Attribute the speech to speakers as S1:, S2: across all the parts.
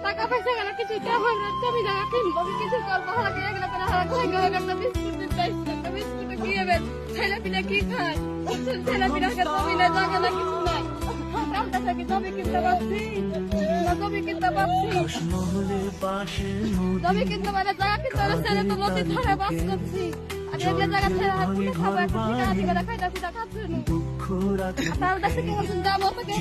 S1: টাকা পয়সা গেল কিছু কেমন জমি জায়গা কিনবো কিছু করবো হালাকে এগুলো করে হালাকে একটা বিস্কুট দিতে একটা বিস্কুট কিনবেন ছেলে পিলে কি খায় ছেলে পিলাকে জমি না জায়গা না কিছু নাই কামটা থেকে জমি কিনতে পারছি জমি কিনতে পারছি জমি কিনতে পারে জায়গা কিনতে পারে ছেলে তো নদী ধারে বাস করছি আর এগুলো জায়গা ছেড়ে আর পুলিশ খাবো একটা ঠিকানা দিবে না খাইটা পিঠা খাচ্ছি তার কাছে কি বলছেন যাবো তো কেউ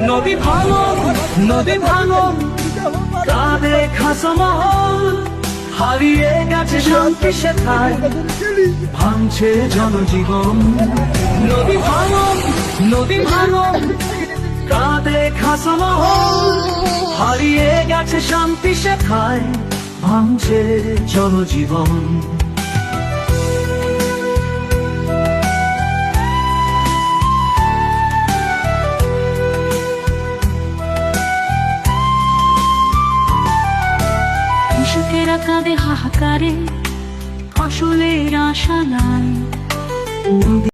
S2: নদী ভাঙন কাঁদে খাসমহল হারিয়ে গেছে শান্তি সেথায় ভাঙছে জনজীবন নদী ভাঙন কাঁদে খাসমহল হারিয়ে গেছে শান্তি সেথায় ভাঙছে জনজীবন কৃষকেরা কাঁদে হাহাকারে ফসলের আশা নাই।